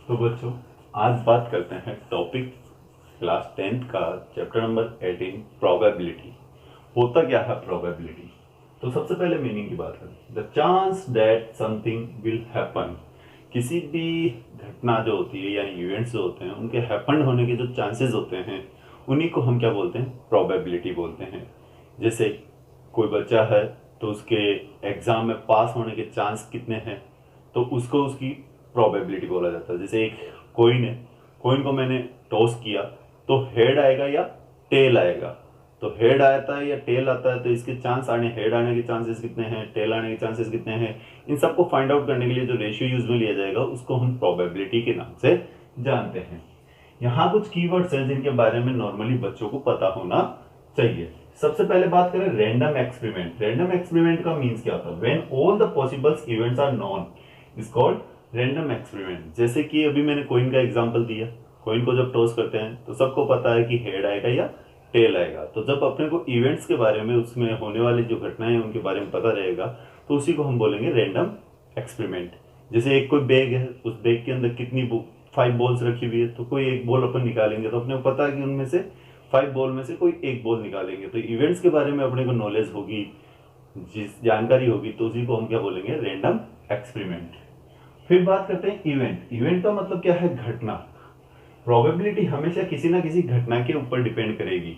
तो बच्चों, आज बात करते हैं टॉपिक क्लास 10th का चैप्टर नंबर 18 प्रोबेबिलिटी। होता क्या है प्रोबेबिलिटी? तो सबसे पहले मीनिंग की बात करें। The chance that something will happen. किसी भी घटना जो होती है यानी इवेंट्स जो होते हैं उनके हैपन होने के जो चांसेस होते हैं उन्हीं को हम क्या बोलते हैं? प्रोबेबिलिटी बोलते हैं। जैसे कोई बच्चा है तो उसके एग्जाम में पास होने के चांस कितने हैं, तो उसको उसकी प्रोबेबिलिटी बोला जाता है। जैसे एक कोइन है, कोइन को मैंने टॉस किया तो हेड आएगा या टेल आएगा। तो हेड आता है या टेल आता है तो इसके चांस आने, हेड आने के चांसेस कितने हैं, टेल आने के चांसेस कितने हैं, इन सबको फाइंड आउट करने के लिए जो रेशियो यूज में लिया जाएगा उसको हम प्रोबेबिलिटी के नाम से जानते हैं। यहाँ कुछ कीवर्ड्स हैं जिनके बारे में नॉर्मली बच्चों को पता होना चाहिए। सबसे पहले बात करें रैंडम एक्सपेरिमेंट। रैंडम एक्सपेरिमेंट का मींस क्या होता है? When all the possible events are known is called random experiment. जैसे कि अभी मैंने कोइन का एग्जांपल दिया। कोइन को जब टॉस करते हैं तो सबको पता है कि हेड आएगा या टेल आएगा। तो जब अपने को इवेंट्स के बारे में, उसमें होने वाली जो घटनाएं हैं उनके बारे में पता रहेगा तो उसी को हम बोलेंगे रैंडम एक्सपेरिमेंट। जैसे एक कोई बैग है, उस बैग के अंदर कितनी 5 बॉल्स रखी हुई है, तो कोई एक बॉल अपन निकालेंगे तो अपने को पता है कि उनमें से 5 बॉल में से कोई एक बॉल निकालेंगे। तो इवेंट्स के बारे में अपने को नॉलेज होगी, जिस जानकारी होगी, तो उसी को हम क्या बोलेंगे? Random experiment. फिर बात करते हैं इवेंट। इवेंट का मतलब क्या है? घटना। प्रोबेबिलिटी हमेशा किसी ना किसी घटना के ऊपर डिपेंड करेगी।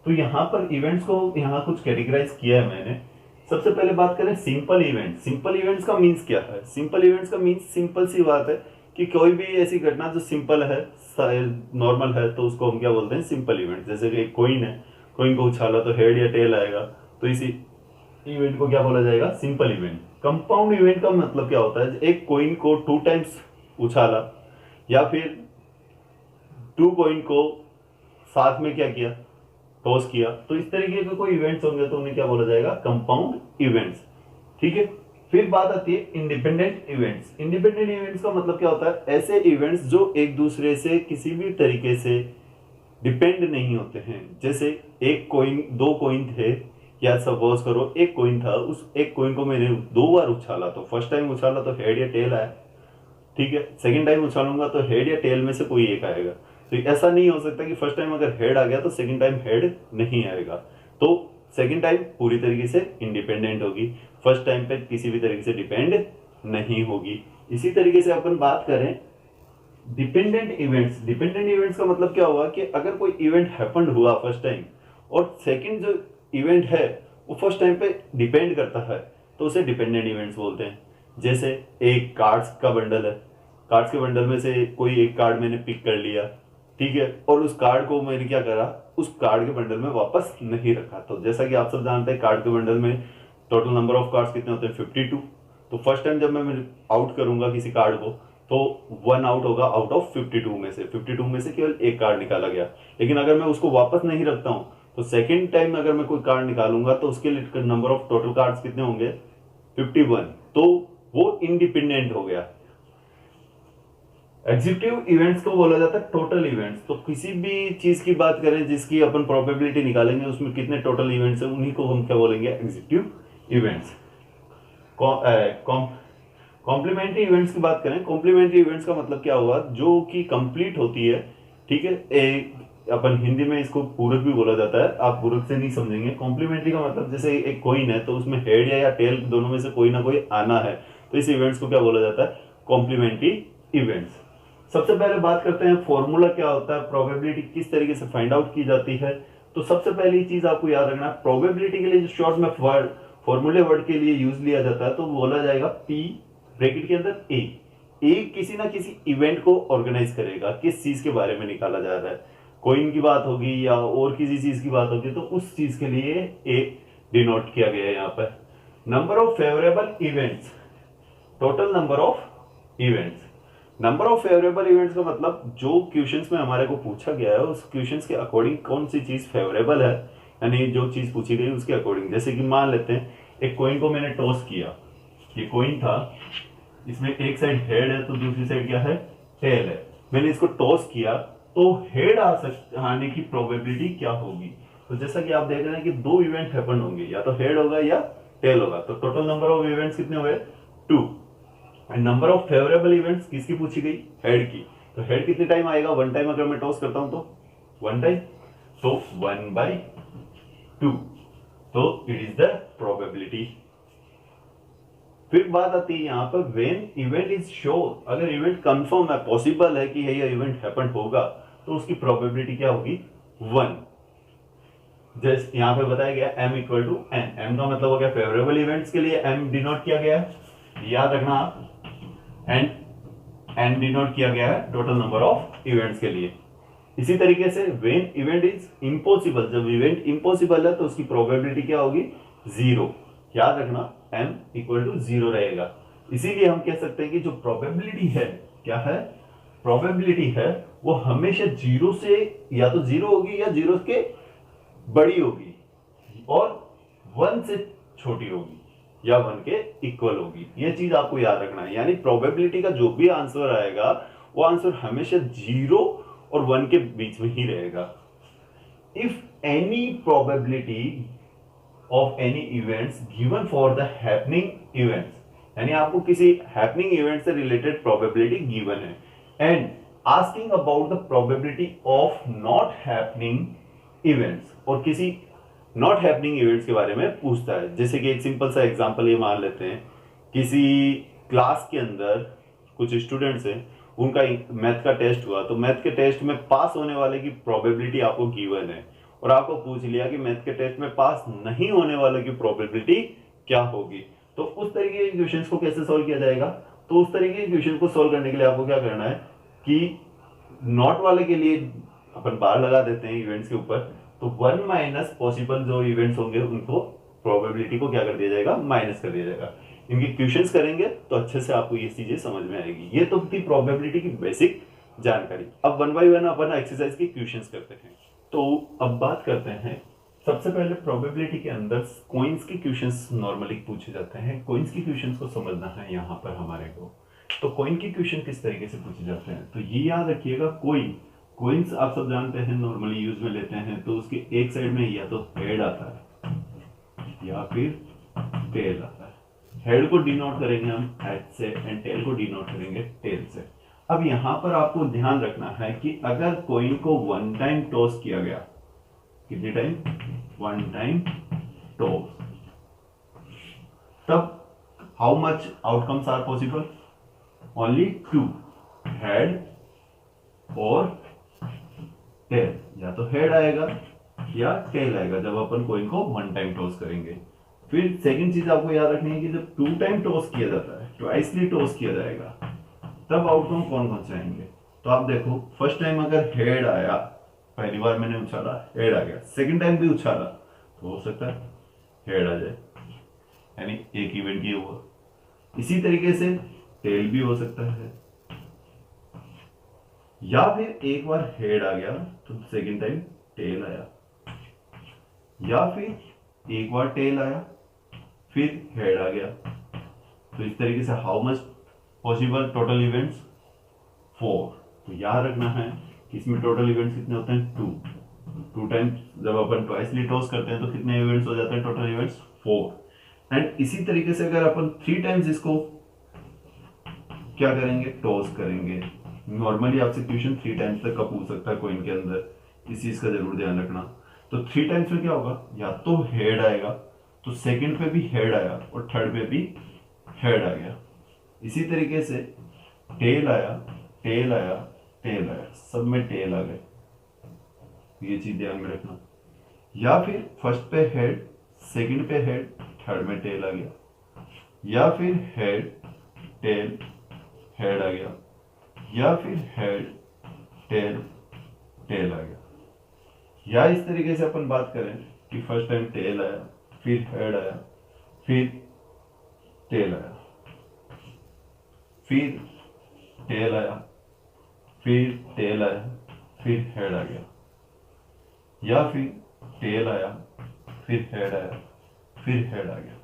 तो यहाँ पर इवेंट्स को यहाँ कुछ कैटेगराइज किया है मैंने। सबसे पहले बात करें सिंपल इवेंट। सिंपल इवेंट्स का मीन्स क्या है? सिंपल इवेंट्स का मीन्स सिंपल सी बात है कि कोई भी ऐसी घटना जो सिंपल है, नॉर्मल है, तो उसको हम क्या बोलते हैं? Simple event. जैसे कि एक कोइन है, कोइन को उछाला तो हेड या टेल आएगा, तो इसी इवेंट को क्या बोला जाएगा? Simple event. कंपाउंड इवेंट का मतलब क्या होता है? एक कोइन को 2 टाइम्स उछाला या फिर 2 कॉइन को साथ में क्या किया? टॉस किया। तो इस तरीके के कोई इवेंट्स होंगे तो उन्हें क्या बोला जाएगा? Compound events. ठीक है। फिर बात आती है इंडिपेंडेंट इवेंट्स। इंडिपेंडेंट इवेंट्स का मतलब क्या होता है? ऐसे इवेंट्स जो एक दूसरे से किसी भी तरीके से डिपेंड नहीं होते हैं। जैसे एक कोइन, 2 कोइन थे, या सपोज करो एक कोइन था, उस एक कोइन को मैंने 2 बार उछाला। तो फर्स्ट टाइम उछाला तो हेड या टेल आया, ठीक है। सेकंड टाइम उछालूंगा तो हेड या टेल में से कोई एक आएगा। तो ऐसा नहीं हो सकता कि फर्स्ट टाइम अगर हेड आ गया तो सेकंड टाइम हेड नहीं आएगा। तो सेकंड टाइम पूरी तरीके से इंडिपेंडेंट होगी, फर्स्ट टाइम पे किसी भी तरीके से डिपेंड नहीं होगी। इसी तरीके से अपन बात करें डिपेंडेंट इवेंट्स। डिपेंडेंट इवेंट्स का मतलब क्या हुआ कि अगर कोई इवेंट हैपेंड हुआ फर्स्ट टाइम और सेकंड जो इवेंट है वो फर्स्ट टाइम पे डिपेंड करता है, तो उसे डिपेंडेंट इवेंट्स बोलते हैं। जैसे एक कार्ड्स का बंडल है, कार्ड्स के बंडल में से कोई एक कार्ड मैंने पिक कर लिया, ठीक है, और उस कार्ड को मैंने क्या करा? उस कार्ड के बंडल में वापस नहीं रखा। तो जैसा कि आप सब जानते हैं कार्ड के बंडल में टोटल नंबर ऑफ कार्ड्स कितने होते हैं? 52। तो फर्स्ट टाइम जब मैं आउट करूंगा किसी कार्ड को तो 1 आउट होगा आउट ऑफ 52 में से। 52 में से केवल एक कार्ड निकाला गया। लेकिन अगर मैं उसको वापस नहीं रखता हूं तो सेकेंड टाइम अगर मैं कोई कार्ड निकालूंगा तो उसके लिए नंबर ऑफ टोटल कार्ड्स कितने होंगे? 51। तो वो इंडिपेंडेंट हो गया। एग्जीक्यूटिव इवेंट्स को बोला जाता है टोटल इवेंट्स। तो किसी भी चीज की बात करें जिसकी अपन प्रोबेबिलिटी निकालेंगे उसमें कितने टोटल इवेंट्स हैं, उन्हीं को हम क्या बोलेंगे? Executive events. कॉम्प्लीमेंट्री इवेंट्स की बात करें, कॉम्प्लीमेंट्री इवेंट्स का मतलब क्या हुआ? जो कि कंप्लीट होती है, ठीक है। अपन हिंदी में इसको पूरक भी बोला जाता है, आप पूरक से नहीं समझेंगे। कॉम्प्लीमेंट्री का मतलब जैसे एक कोइन है तो उसमें हेड या टेल दोनों में से कोई ना कोई आना है, तो इस इवेंट्स को क्या बोला जाता है? Complementary events. सबसे पहले बात करते हैं फॉर्मूला क्या होता है, प्रोबेबिलिटी किस तरीके से फाइंड आउट की जाती है। तो सबसे पहली चीज आपको याद रखना है, प्रोबेबिलिटी के लिए जो शॉर्ट में वर्ड, फॉर्मूले वर्ड के लिए यूज लिया जाता है तो बोला जाएगा पी ब्रैकेट के अंदर ए किसी ना किसी इवेंट को ऑर्गेनाइज करेगा। किस चीज के बारे में निकाला जा रहा है, कोइन की बात होगी या और किसी चीज की बात होगी, तो उस चीज के लिए ए डिनोट किया गया है यहाँ पर। Number of favourable events, total number of events. Number of favourable events का मतलब जो क्वेश्चंस में हमारे को पूछा गया है उस क्वेश्चंस के अकॉर्डिंग कौन सी चीज फेवरेबल है, यानी जो चीज पूछी गई उसके अकॉर्डिंग। जैसे कि मान लेते हैं एक कोइन को मैंने टॉस किया, ये कोइन था, इसमें एक साइड हेड है तो दूसरी साइड क्या है? टेल है। मैंने इसको टॉस किया तो हेड आने की प्रोबेबिलिटी क्या होगी? तो जैसा कि आप देख रहे हैं कि 2 इवेंट हैपन होंगे, या तो हेड होगा या टेल होगा। तो टोटल नंबर ऑफ इवेंट्स कितने हुए? 2। And number of favourable events किसकी पूछी गई? हेड की। तो हेड कितने टाइम आएगा, 1 टाइम अगर मैं टॉस करता हूं तो 1 टाइम, तो 1/2, तो इट इज द प्रोबेबिलिटी। फिर बात आती है यहाँ पर व्हेन इवेंट इज श्योर, अगर इवेंट कंफर्म है, पॉसिबल है कि ये इवेंट हैपन होगा, तो उसकी प्रोबेबिलिटी क्या होगी, 1। जैसे यहाँ पे बताया गया m equal to n, m का मतलब हो गया फेवरेबल इवेंट्स के लिए m डिनोट किया गया है, याद रखना आप, एंड n डिनोट किया गया है टोटल नंबर ऑफ इवेंट्स के लिए। इसी तरीके से व्हेन इवेंट इज इम्पॉसिबल, जब इवेंट इम्पॉसिबल है तो उसकी प्रोबेबिलिटी क्या होगी, 0। याद रखना m इक्वल टू 0 रहेगा। इसीलिए हम कह सकते हैं कि जो प्रोबेबिलिटी है, क्या है, प्रोबेबिलिटी है वो हमेशा 0 से, या तो 0 होगी या 0 के बड़ी होगी, और 1 से छोटी होगी, या 1 के इक्वल होगी। ये चीज आपको याद रखना है। यानी प्रोबेबिलिटी का जो भी आंसर आएगा वो आंसर हमेशा 0 और 1 के बीच में ही रहेगा। If any probability of any events given for the happening events, यानी आपको किसी हैपनिंग इवेंट से रिलेटेड प्रोबेबिलिटी गिवन है, and asking about the probability of not happening events, और किसी नॉट हैपनिंग इवेंट्स के बारे में पूछता है। जैसे कि एक सिंपल सा एग्जांपल ये मान लेते हैं, किसी क्लास के अंदर कुछ स्टूडेंट्स हैं, उनका मैथ का टेस्ट हुआ, तो मैथ के टेस्ट में पास होने वाले की प्रोबेबिलिटी आपको गिवन है, और आपको पूछ लिया कि मैथ के टेस्ट में पास नहीं होने वाले की प्रोबेबिलिटी क्या होगी। तो उस तरीके के क्वेश्चंस को कैसे सॉल्व किया जाएगा, तो उस तरीके के क्वेश्चन को सॉल्व करने के लिए आपको क्या करना है कि नॉट वाले के लिए अपन बार लगा देते हैं इवेंट्स के ऊपर, तो 1 माइनस पॉसिबल जो इवेंट्स होंगे उनको प्रोबेबिलिटी को क्या कर दिया जाएगा, माइनस कर दिया जाएगा। इनके क्वेश्चंस करेंगे तो अच्छे से आपको ये चीजें समझ में आएगी। ये तो थी प्रोबेबिलिटी की बेसिक जानकारी। अब 1 बाय 1 अपन एक्सरसाइज के क्वेश्चंस करते हैं। तो अब बात करते हैं, सबसे पहले प्रोबेबिलिटी के अंदर कॉइन्स के क्वेश्चंस नॉर्मली पूछे जाते हैं। कॉइन्स के क्वेश्चंस को समझना है यहाँ पर हमारे को। तो कॉइन के क्वेश्चन किस तरीके से पूछे जाते हैं, तो ये याद रखिएगा, कॉइन्स आप सब जानते हैं नॉर्मली यूज में लेते हैं, तो उसके एक साइड में या तो हेड आता है या फिर टेल आता है। हेड को डिनोट करेंगे हम हेड से, एंड टेल को डिनोट करेंगे टेल से। अब यहाँ पर आपको ध्यान रखना है कि अगर कॉइन को 1 टाइम टॉस किया गया, कितने टाइम, 1 टाइम टॉस, तब how much outcomes are possible, only 2, head और टेल। या तो हेड आएगा या टेल आएगा जब अपन कॉइन को 1 टाइम टॉस करेंगे। फिर सेकंड चीज आपको याद रखनी है कि जब 2 टाइम टॉस किया जाता है, ट्वाइसली टॉस किया जाएगा, तब आउटकम कौन कौन से आएंगे। तो आप देखो, फर्स्ट टाइम अगर हेड आया, पहली बार मैंने उछाला हेड आ गया, सेकंड टाइम भी उछाला तो हो सकता है हेड आ जाए, यानी एक इवेंट ये हुआ। इसी तरीके से टेल भी हो सकता है, या फिर एक बार हेड आ गया तो सेकंड टाइम टेल आया, या फिर एक बार टेल आया फिर हेड आ गया। तो इस तरीके से how much possible total events, 4। तो याद रखना है कि इसमें टोटल इवेंट्स कितने होते हैं, 2 टाइम्स। जब अपन ट्वाइसली टॉस करते हैं तो कितने इवेंट्स हो जाते हैं, टोटल इवेंट्स 4। एंड इसी तरीके से अगर अपन 3 टाइम्स इसको क्या करेंगे, टॉस करेंगे। नॉर्मली आपसे क्वेश्चन 3 टाइम्स तक का पूछ सकता है कॉइन के अंदर, इस चीज का जरूर ध्यान रखना। तो 3 टाइम्स में क्या होगा, या तो हेड आएगा, तो सेकंड पे भी हेड आया और थर्ड पे भी हेड आ गया। इसी तरीके से टेल आया, टेल आया, टेल आया, सब में टेल आ गए, ये चीज ध्यान में रखना। या फिर फर्स्ट पे हेड, सेकंड पे हेड, थर्ड में टेल आ गया, या फिर हेड टेल हेड आ गया, या फिर हेड टेल टेल आ गया। या इस तरीके से अपन बात करें कि फर्स्ट टाइम टेल आया, फिर हेड आया, फिर टेल आया, फिर टेल आया, फिर टेल आया, फिर हेड आ गया, या फिर टेल आया, फिर हेड आया, फिर हेड आ गया।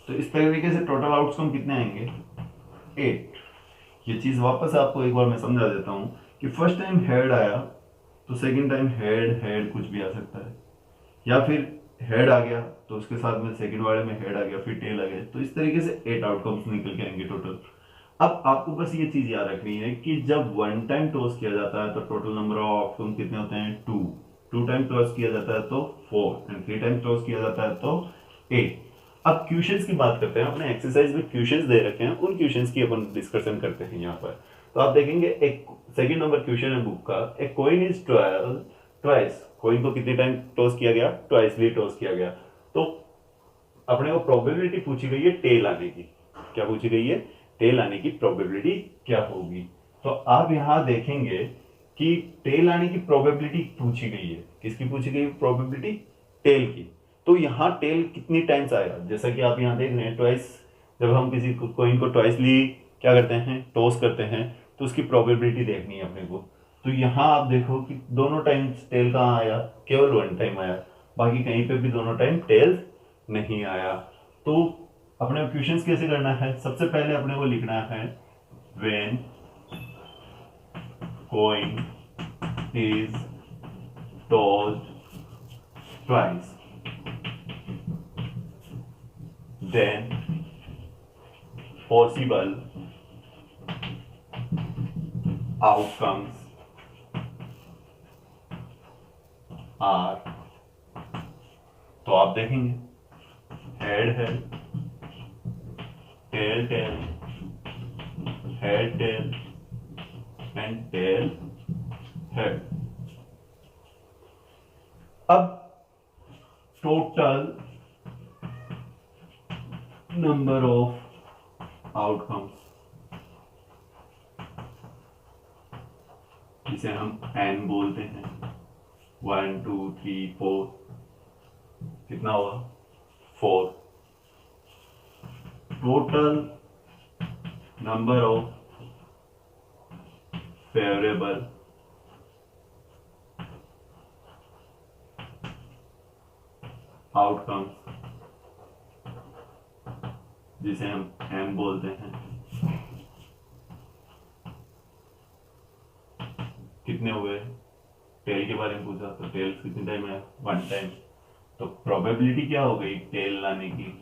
तो इस तरीके से टोटल आउटकम कितने आएंगे, 8। ये चीज वापस आपको एक बार मैं समझा देता हूं कि फर्स्ट टाइम हेड आया तो सेकंड टाइम हेड हेड कुछ भी आ सकता है, या फिर हेड आ गया तो उसके साथ में सेकंड वाले में हेड आ गया, फिर टेल आ गया। तो इस तरीके से 8 आउटकम्स निकल के आएंगे टोटल। अब आपको बस ये चीज याद रखनी है कि जब वन टाइम टॉस किया जाता है तो टोटल नंबर ऑफ आउटकम कितने होते हैं, टू। टू टाइम टॉस किया जाता है तो four, and three time toss किया जाता है तो एट। अब क्वेश्चंस की बात करते हैं, अपने एक्सरसाइज में क्वेश्चंस दे रखे हैं, उन क्वेश्चंस की अपन डिस्कशन करते हैं यहाँ पर। तो आप देखेंगे एक सेकंड नंबर क्वेश्चन है बुक का, a coin is twice. Coin को कितने टाइम टॉस किया गया, ट्वाइसली टॉस किया गया। तो अपने को प्रोबेबिलिटी पूछी गई है टेल आने की। क्या पूछी गई है, टेल आने की प्रोबेबिलिटी क्या होगी। तो आप यहां देखेंगे कि टेल आने की प्रोबेबिलिटी पूछी गई है, किसकी पूछी गई प्रोबेबिलिटी, टेल की। तो यहाँ टेल कितनी टाइम्स आएगा, जैसा कि आप यहाँ देख रहे हैं ट्वाइस, जब हम किसी कॉइन को ट्वाइसली क्या करते हैं, टॉस करते हैं, तो उसकी प्रोबेबिलिटी देखनी है अपने को। तो यहाँ आप देखो कि दोनों टाइम्स टेल कहाँ आया, केवल वन टाइम आया, बाकी कहीं पे भी दोनों टाइम टेल नहीं आया। तो अपने क्वेश्चंस कैसे करना है, सबसे पहले अपने को लिखना है when coin is tossed twice then possible outcomes are. तो आप देखेंगे head head, tail tail, head tail and tail head. अब टोटल नंबर ऑफ आउटकम्स, जिसे हम एन बोलते हैं, 1 2 3 4, कितना हुआ 4। Total number of favourable outcomes, जिसे हम एम बोलते हैं, कितने हुए। टेल के बारे में पूछा तो टेल कितने टाइम है, वन टाइम। तो प्रोबेबिलिटी क्या हो गई टेल लाने की,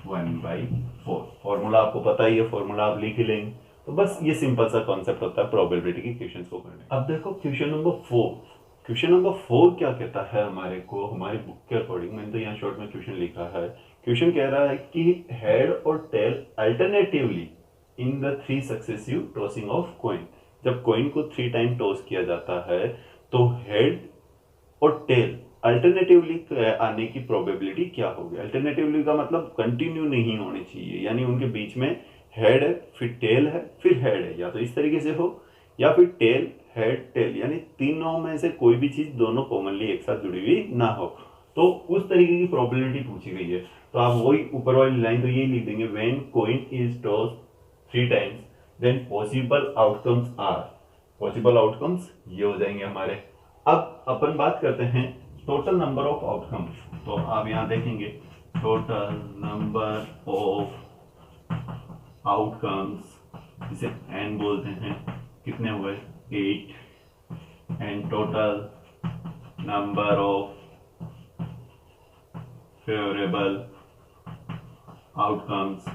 1/4। फॉर्मूला आपको पता ही है, फॉर्मूला आप लिख ही लेंगे। तो बस ये सिंपल सा कॉन्सेप्ट होता है प्रोबेबिलिटी के क्वेश्चंस को करने। अब देखो क्वेश्चन नंबर 4। क्वेश्चन नंबर 4 क्या कहता है हमारे को, हमारी बुक के अकॉर्डिंग, मैंने तो यहाँ शॉर्ट में क्वेश्चन लिखा है। क्वेश्चन कह रहा है कि हेड और tail alternatively in the 3 successive tossing of coin. जब कॉइन को 3 टाइम टॉस किया जाता है तो हेड और टेल अल्टरनेटिवली आने की प्रोबेबिलिटी क्या होगी। अल्टरनेटिवली का मतलब कंटिन्यू नहीं होने चाहिए, यानी उनके बीच में हेड है फिर टेल है फिर हेड है, या तो इस तरीके से हो, या फिर टेल हेड टेल, यानी तीनों में से कोई भी चीज दोनों कॉमनली एक साथ जुड़ी हुई ना हो। तो उस तरीके की प्रोबेबिलिटी पूछी गई है। तो आप वही ऊपर वाली लाइन तो यही लिख देंगे, when coin is tossed 3 times then possible outcomes are. Possible outcomes ये हो जाएंगे हमारे। अब अपन बात करते हैं टोटल नंबर ऑफ आउटकम्स। तो आप यहां देखेंगे टोटल नंबर ऑफ आउटकम्स, जिसे एन बोलते हैं, कितने हुए 8। And total number of favourable outcomes,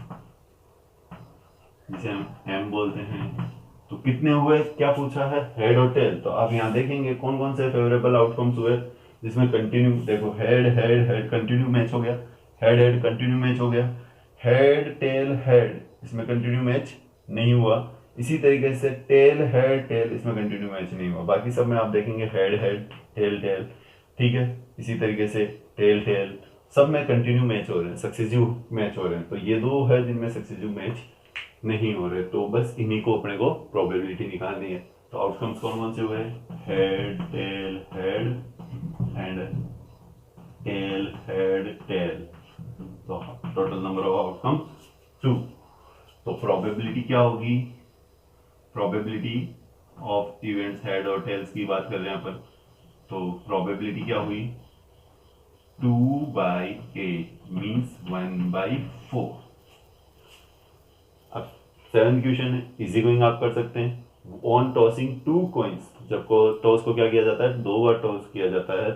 जिसे हम एम बोलते हैं, तो कितने हुए, क्या पूछा है हेड और टेल। तो आप यहाँ देखेंगे कौन कौन से फेवरेबल आउटकम्स हुए, जिसमें कंटिन्यू देखो head head head continue match हो गया, हेड हेड कंटिन्यू मैच हो गया, हेड टेल हेड इसमें कंटिन्यू मैच नहीं हुआ। इसी तरीके से टेल हेड टेल इसमें कंटिन्यू मैच नहीं हुआ। बाकी सब में आप देखेंगे हेड हेड टेल टेल, ठीक है। इसी तरीके से टेल टेल सब में कंटिन्यू मैच हो रहे हैं, सक्सेसिव मैच हो रहे हैं। तो ये दो है जिनमें सक्सेसिव मैच नहीं हो रहे। तो बस इन्हीं को अपने को प्रोबेबिलिटी निकालनी है। तो आउटकम्स कौन कौन से हुए, head tail head and tail head tell. तो टोटल नंबर ऑफ आउटकम्स 2। तो प्रोबेबिलिटी क्या होगी, प्रोबेबिलिटी ऑफ इवेंट्स हेड और टेल्स की बात कर रहे हैं यहाँ पर। तो प्रोबेबिलिटी क्या हुई 2/8 मीन्स 1/4। अब 7th क्वेश्चन है, इजी गोइंग आप कर सकते हैं। ऑन टॉसिंग 2 कॉइन्स, जब को टॉस को क्या किया जाता है, 2 बार टॉस किया जाता है,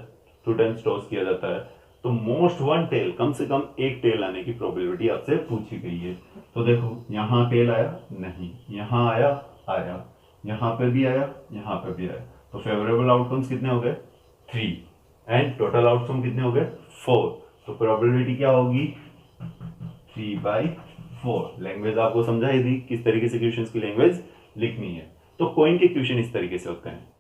2 टाइम्स टॉस किया जाता है। तो मोस्ट वन टेल, कम से कम एक टेल आने की प्रोबेबिलिटी आपसे पूछी गई है। तो देखो यहाँ टेल आया नहीं, यहाँ आया आया, यहाँ पे भी आया, यहाँ पे भी आया, तो फेवरेबल आउटकम्स कितने हो गए 3 एंड टोटल आउटकम कितने हो गए 4। तो प्रोबेबिलिटी क्या होगी 3/4। लैंग्वेज आपको समझाई दी किस तरीके से क्वेश्चंस की लैंग्वेज लिखनी है। तो कोइन के क्वेश्चन इस तरीके से होते हैं।